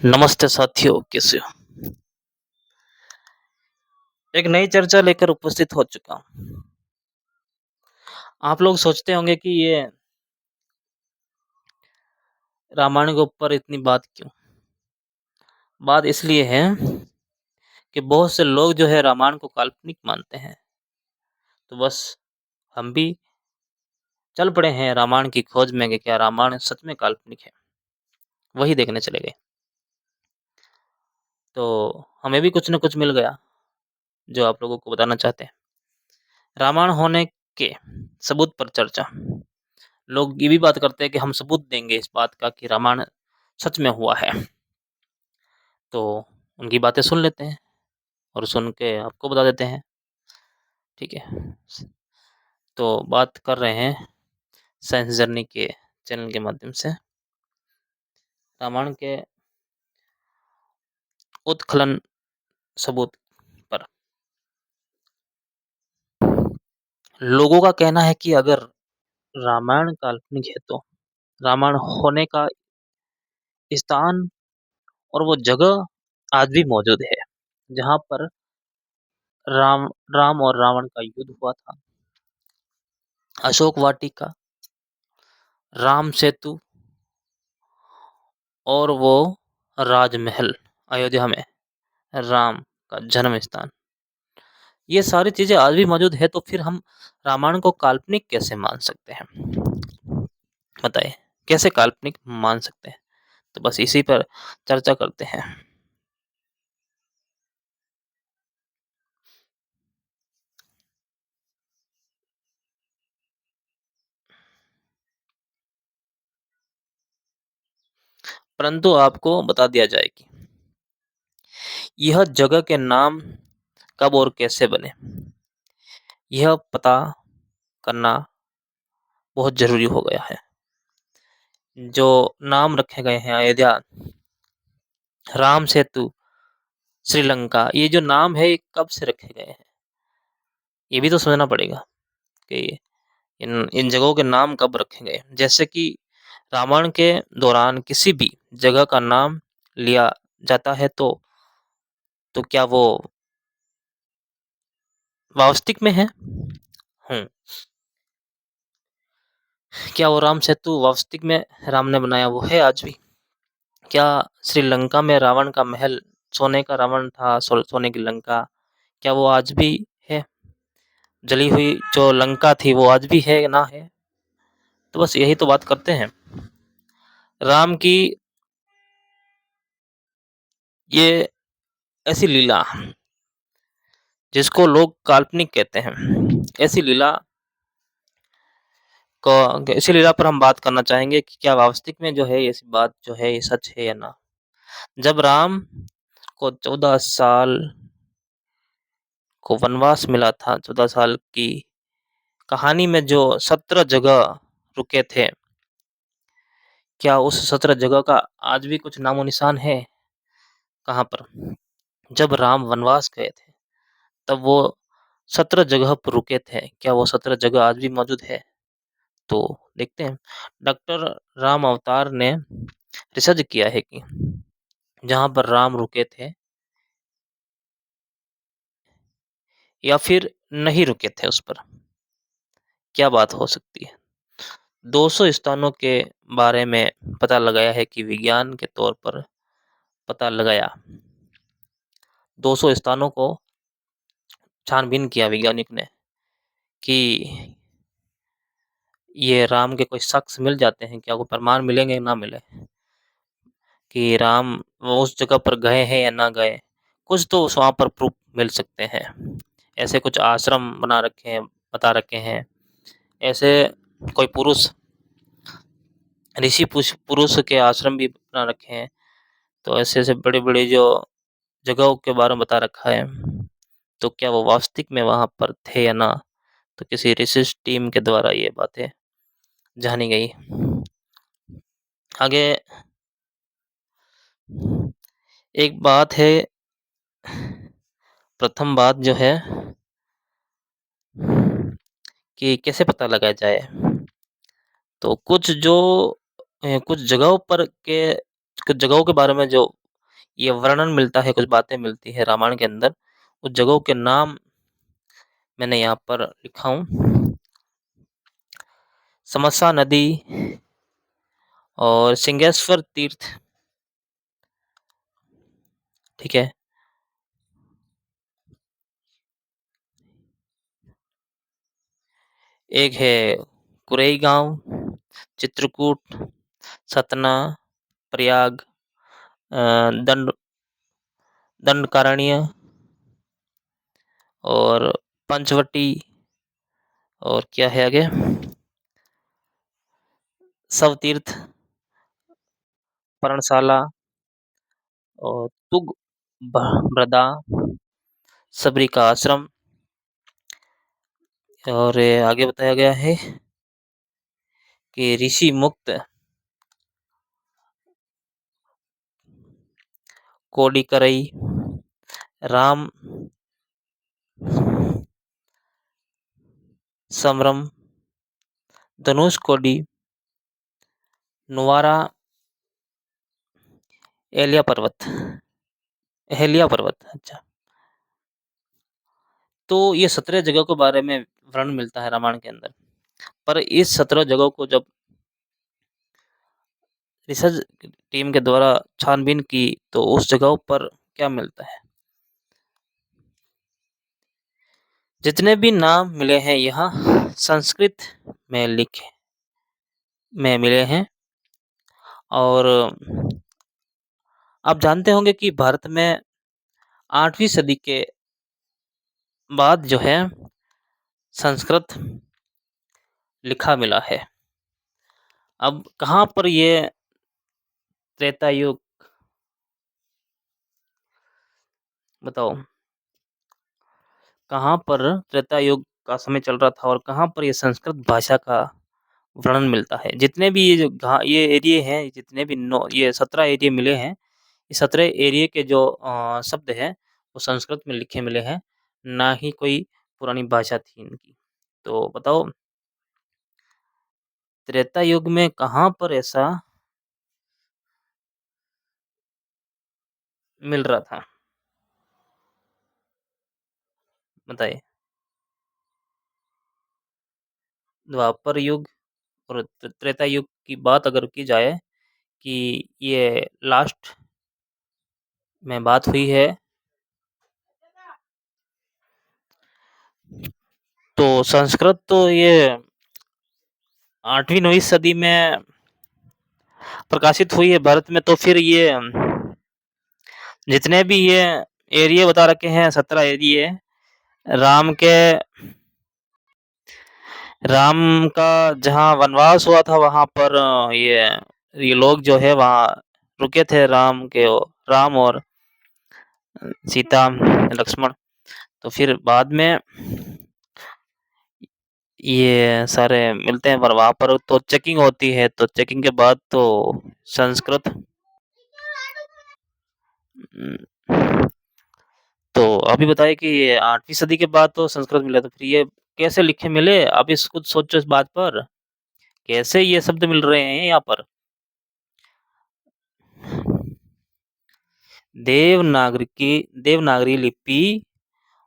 नमस्ते साथियों, कैसे हो? एक नई चर्चा लेकर उपस्थित हो चुका हूँ। आप लोग सोचते होंगे कि ये रामायण के ऊपर इतनी बात क्यों? बात इसलिए है कि बहुत से लोग जो है रामायण को काल्पनिक मानते हैं। तो बस हम भी चल पड़े हैं रामायण की खोज में कि क्या रामायण सच में काल्पनिक है? वही देखने चले गए। तो हमें भी कुछ न कुछ मिल गया, जो आप लोगों को बताना चाहते हैं। रामायण होने के सबूत पर चर्चा। लोग ये भी बात करते हैं कि हम सबूत देंगे इस बात का कि रामायण सच में हुआ है। तो उनकी बातें सुन लेते हैं और सुन के आपको बता देते हैं। ठीक है। तो बात कर रहे हैं साइंस जर्नी के चैनल के माध्यम से रामायण के उत्खनन सबूत पर। लोगों का कहना है कि अगर रामायण काल्पनिक है तो रामायण होने का स्थान और वो जगह आज भी मौजूद है जहां पर राम राम और रावण का युद्ध हुआ था। अशोक वाटिका, राम सेतु और वो राजमहल अयोध्या में राम का जन्म स्थान, ये सारी चीजें आज भी मौजूद है। तो फिर हम रामायण को काल्पनिक कैसे मान सकते हैं? बताइए, कैसे काल्पनिक मान सकते हैं? तो बस इसी पर चर्चा करते हैं। परंतु आपको बता दिया जाए कि यह जगह के नाम कब और कैसे बने, यह पता करना बहुत जरूरी हो गया है। जो नाम रखे गए हैं अयोध्या, राम सेतु, श्रीलंका, ये जो नाम है ये कब से रखे गए हैं? ये भी तो समझना पड़ेगा कि इन इन जगहों के नाम कब रखे गए। जैसे कि रामायण के दौरान किसी भी जगह का नाम लिया जाता है तो क्या वो वास्तविक में है? क्या वो राम सेतु वास्तविक में राम ने बनाया वो है आज भी? क्या श्रीलंका में रावण का महल, सोने का रावण था, सोने की लंका, क्या वो आज भी है? जली हुई जो लंका थी वो आज भी है ना है? तो बस यही तो बात करते हैं। राम की ये ऐसी लीला जिसको लोग काल्पनिक कहते हैं, ऐसी लीला इसी लीला पर हम बात करना चाहेंगे कि क्या वास्तविक में जो है ये बात जो है ये सच है या ना। जब राम को 14 साल को वनवास मिला था, 14 साल की कहानी में जो 17 जगह रुके थे, क्या उस 17 जगह का आज भी कुछ नामो निशान है? कहाँ पर? जब राम वनवास गए थे तब वो 17 जगह पर रुके थे, क्या वो 17 जगह आज भी मौजूद है? तो देखते हैं। डॉक्टर राम अवतार ने रिसर्च किया है कि जहाँ पर राम रुके थे या फिर नहीं रुके थे उस पर, क्या बात हो सकती है? 200 स्थानों के बारे में पता लगाया है कि विज्ञान के तौर पर पता लगाया। 200 स्थानों को छानबीन किया वैज्ञानिक ने कि ये राम के कोई शख्स मिल जाते हैं क्या, कोई प्रमाण मिलेंगे ना मिले कि राम वो उस जगह पर गए हैं या ना गए। कुछ तो वहाँ पर प्रूफ मिल सकते हैं। ऐसे कुछ आश्रम बना रखे हैं, बता रखे हैं। ऐसे कोई पुरुष, ऋषि पुरुष के आश्रम भी बना रखे हैं। तो ऐसे ऐसे बड़े बड़े जो जगहों के बारे में बता रखा है। तो क्या वो वास्तविक में वहाँ पर थे या ना? तो किसी रिसर्च टीम के द्वारा ये बातें जानी गई। आगे एक बात है, प्रथम बात जो है कि कैसे पता लगाया जाए। तो कुछ जगहों पर के कुछ जगहों के बारे में जो ये वर्णन मिलता है, कुछ बातें मिलती है रामायण के अंदर। उस जगहों के नाम मैंने यहाँ पर लिखा हूँ। समस्या नदी और सिंहेश्वर तीर्थ, ठीक है। एक है कुरई गांव, चित्रकूट, सतना, प्रयाग, दंड दंडकारण्य और पंचवटी, और क्या है आगे, शवतीर्थ, पर्णशाला और तुग बृदा, सबरी का आश्रम। और आगे बताया गया है कि ऋषि मुक्त, कोडिकरई, राम समरम, धनुष कोडी, नुवारा, एलिया पर्वत, हेलिया पर्वत, अच्छा। तो ये 17 जगह के बारे में वर्णन मिलता है रामायण के अंदर। पर इस 17 जगहों को जब रिसर्च टीम के द्वारा छानबीन की, तो उस जगहों पर क्या मिलता है, जितने भी नाम मिले हैं यहाँ संस्कृत में लिखे में मिले हैं। और आप जानते होंगे कि भारत में 8वीं सदी के बाद जो है संस्कृत लिखा मिला है। अब कहाँ पर ये त्रेता युग, बताओ, कहाँ पर त्रेता युग का समय चल रहा था और कहाँ पर ये संस्कृत भाषा का वर्णन मिलता है। जितने भी ये जो ये एरिए हैं, जितने भी ये 17 एरिए मिले हैं, ये 17 एरिए के जो शब्द हैं वो संस्कृत में लिखे मिले हैं, ना ही कोई पुरानी भाषा थी इनकी। तो बताओ त्रेता युग में कहाँ पर ऐसा मिल रहा था, बताइए। द्वापर युग और त्रेता युग की बात अगर की जाए कि ये लास्ट में बात हुई है, तो संस्कृत तो ये 8वीं 9वीं सदी में प्रकाशित हुई है भारत में। तो फिर ये जितने भी ये एरिया बता रखे हैं, 17 एरिए, राम के राम का जहाँ वनवास हुआ था वहां पर ये लोग जो है वहाँ रुके थे, राम और सीता, लक्ष्मण। तो फिर बाद में ये सारे मिलते हैं, पर वहां पर तो चेकिंग होती है, तो चेकिंग के बाद तो संस्कृत, तो अभी बताइए कि 8वीं सदी के बाद तो संस्कृत मिला, तो फिर ये कैसे लिखे मिले? आप इस कुछ सोचो इस बात पर, कैसे ये शब्द मिल रहे हैं यहाँ पर। देवनागरी लिपि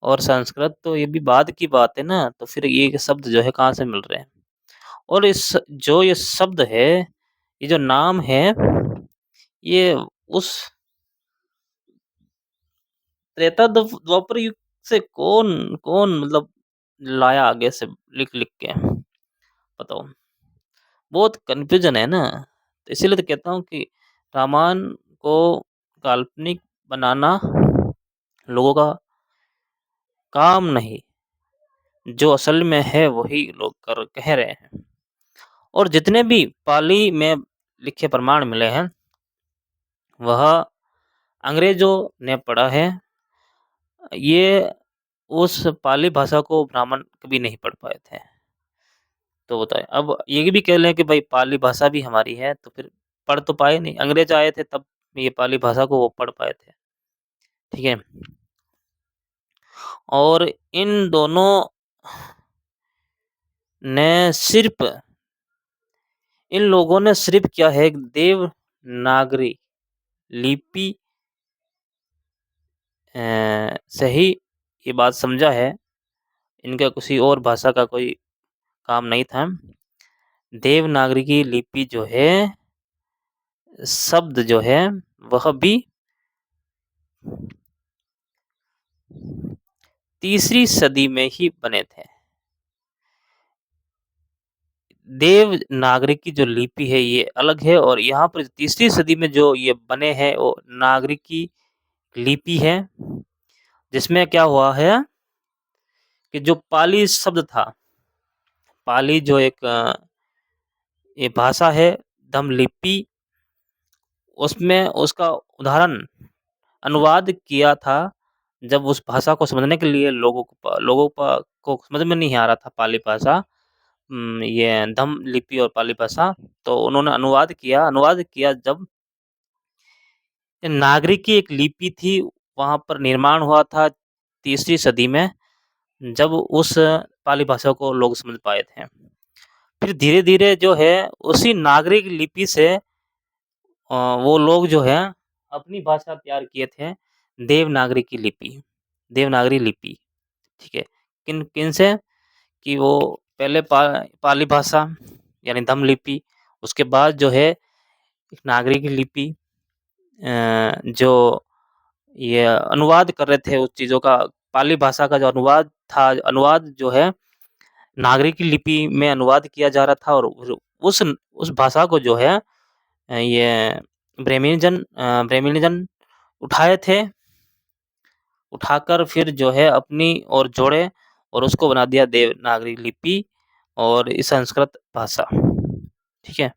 और संस्कृत, तो ये भी बाद की बात है ना। तो फिर ये शब्द जो है कहाँ से मिल रहे हैं? और इस जो ये शब्द है, ये जो नाम है, ये उस त्रेता द्वापर युग से कौन कौन मतलब लाया आगे से लिख लिख के, बताओ। बहुत कंफ्यूजन है ना। तो इसीलिए तो कहता हूँ कि रामायण को काल्पनिक बनाना लोगों का काम नहीं, जो असल में है वही लोग कह रहे हैं। और जितने भी पाली में लिखे प्रमाण मिले हैं, वह अंग्रेजों ने पढ़ा है। ये उस पाली भाषा को ब्राह्मण कभी नहीं पढ़ पाए थे। तो बताए, अब ये भी कह लें कि भाई पाली भाषा भी हमारी है, तो फिर पढ़ तो पाए नहीं, अंग्रेज आए थे तब ये पाली भाषा को वो पढ़ पाए थे, ठीक है। और इन दोनों ने सिर्फ इन लोगों ने सिर्फ क्या है, देवनागरी लिपि से ही ये बात समझा है, इनका किसी और भाषा का कोई काम नहीं था। देवनागरी की लिपि जो है, शब्द जो है वह भी तीसरी सदी में ही बने थे। देवनागरी की जो लिपि है ये अलग है, और यहाँ पर तीसरी सदी में जो ये बने हैं वो नागरिकी लिपि है, जिसमें क्या हुआ है कि जो पाली शब्द था, पाली जो एक ये भाषा है धम्म-लिपि, उसमें उसका उदाहरण अनुवाद किया था, जब उस भाषा को समझने के लिए लोगों को समझ में नहीं आ रहा था पाली भाषा, ये धम्म-लिपि और पाली भाषा, तो उन्होंने अनुवाद किया जब नागरिक की एक लिपि थी, वहाँ पर निर्माण हुआ था तीसरी सदी में, जब उस पाली भाषा को लोग समझ पाए थे। फिर धीरे-धीरे जो है उसी नागरिक लिपि से वो लोग जो है अपनी भाषा तैयार किए थे, देवनागरी की लिपि, देवनागरी लिपि, ठीक है। किन से कि वो पहले पाली भाषा यानी धम्म लिपि, उसके बाद जो है नागरिक लिपि, जो ये अनुवाद कर रहे थे उस चीज़ों का, पाली भाषा का जो अनुवाद था, अनुवाद जो है नागरिक लिपि में अनुवाद किया जा रहा था, और उस भाषा को जो है ये ब्राह्मणजन उठाए थे, उठाकर फिर जो है अपनी ओर जोड़े और उसको बना दिया देवनागरी लिपि और संस्कृत भाषा, ठीक है।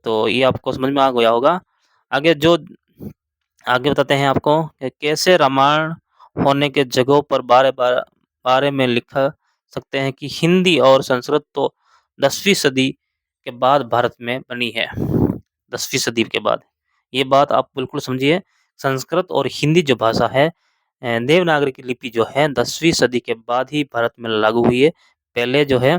तो ये आपको समझ में आ गया होगा। आगे आगे बताते हैं आपको कि कैसे रामायण होने के जगहों पर बारे में लिखा सकते हैं कि हिंदी और संस्कृत तो 10वीं सदी के बाद भारत में बनी है। 10वीं सदी के बाद, ये बात आप बिल्कुल समझिए। संस्कृत और हिंदी जो भाषा है, देवनागरी की लिपि जो है 10वीं सदी के बाद ही भारत में लागू हुई है। पहले जो है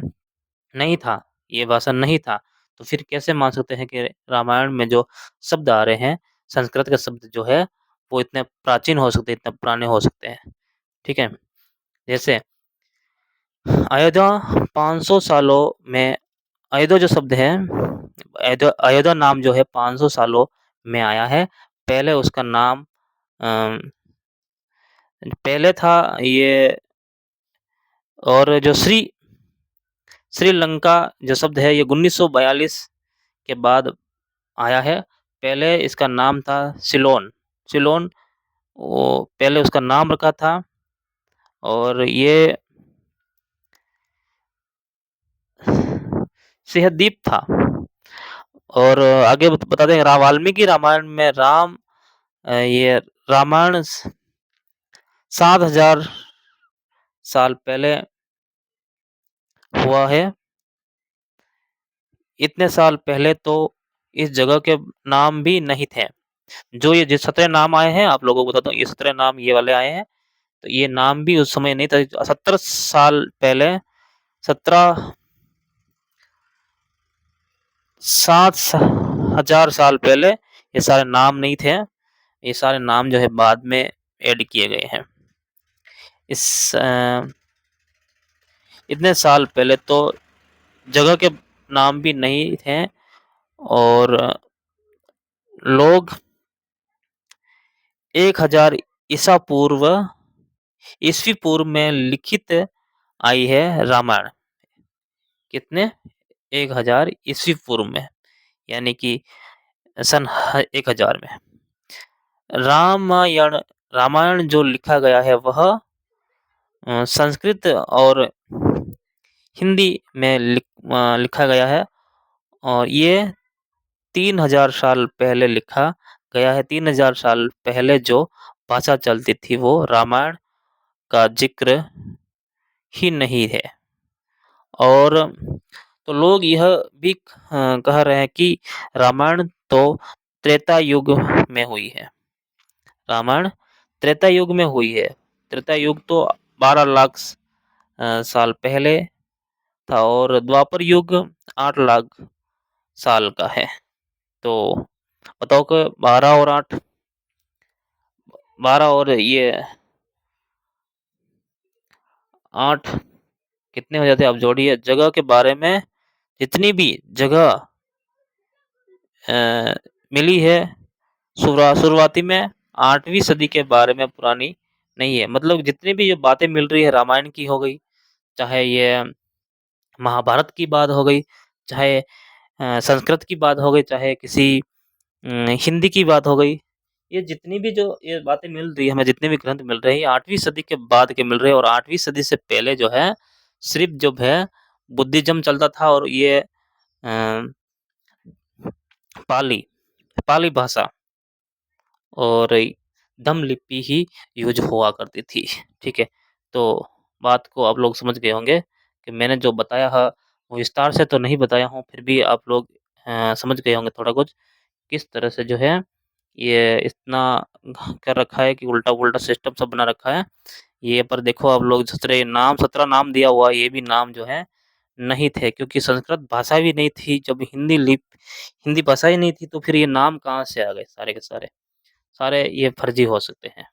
नहीं था, ये भाषा नहीं था। तो फिर कैसे मान सकते हैं कि रामायण में जो शब्द आ रहे हैं, संस्कृत के शब्द जो है वो इतने प्राचीन हो सकते हैं, इतने पुराने हो सकते हैं, ठीक है। जैसे अयोध्या 500 सालों में, अयोध्या जो शब्द है, अयोध्या नाम जो है 500 सालों में आया है। पहले उसका नाम पहले था ये, और जो श्रीलंका जो शब्द है ये 1942 के बाद आया है। पहले इसका नाम था सिलोन। सिलोन वो पहले उसका नाम रखा था, और ये सिहदीप था। और आगे बताते हैं वाल्मीकि रामायण में ये रामायण 7000 साल पहले हुआ है। इतने साल पहले तो इस जगह के नाम भी नहीं थे। जो ये 17 नाम आए हैं, आप लोगों को बताता हूँ, ये 17 नाम ये वाले आए हैं, तो ये नाम भी उस समय नहीं था। 70 साल पहले, 17 7000 साल पहले ये सारे नाम नहीं थे। ये सारे नाम जो है बाद में ऐड किए गए हैं। इतने साल पहले तो जगह के नाम भी नहीं थे, और लोग 1000 ईसा पूर्व ईस्वी पूर्व में लिखित आई है रामायण। कितने? 1000 ईस्वी पूर्व में, यानी कि सन 1000 में। रामायण रामायण जो लिखा गया है वह संस्कृत और हिंदी में लिखा गया है, और ये 3000 साल पहले लिखा गया है। 3000 साल पहले जो भाषा चलती थी वो रामायण का जिक्र ही नहीं है। और तो लोग यह भी कह रहे हैं कि रामायण तो त्रेता युग में हुई है। रामायण त्रेता युग में हुई है। त्रेता युग तो 12 लाख साल पहले था, और द्वापर युग 8 लाख साल का है। तो बताओ कि 12 और 8 12 और ये 8 कितने हो जाते हैं, आप जोड़िए। जगह के बारे में जितनी भी जगह मिली है शुरुआती में 8वीं सदी के बारे में पुरानी नहीं है। मतलब जितनी भी ये बातें मिल रही है, रामायण की हो गई, चाहे ये महाभारत की बात हो गई, चाहे संस्कृत की बात हो गई, चाहे किसी हिंदी की बात हो गई, ये जितनी भी जो ये बातें मिल रही है, हमें जितने भी ग्रंथ मिल रहे हैं, ये 8वीं सदी के बाद के मिल रहे हैं। और 8वीं सदी से पहले जो है सिर्फ जो है बुद्धिज्म चलता था, और ये पाली पाली भाषा और दम लिपि ही यूज हुआ करती थी। ठीक है, तो बात को आप लोग समझ गए होंगे कि मैंने जो बताया है वो विस्तार से तो नहीं बताया हूँ, फिर भी आप लोग समझ गए होंगे थोड़ा कुछ किस तरह से जो है ये इतना कर रखा है कि उल्टा उल्टा सिस्टम सब बना रखा है। ये पर देखो आप लोग 17 नाम दिया हुआ, ये भी नाम जो है नहीं थे, क्योंकि संस्कृत भाषा भी नहीं थी। जब हिंदी भाषा ही नहीं थी तो फिर ये नाम कहाँ से आ गए? सारे के सारे ये फर्जी हो सकते हैं।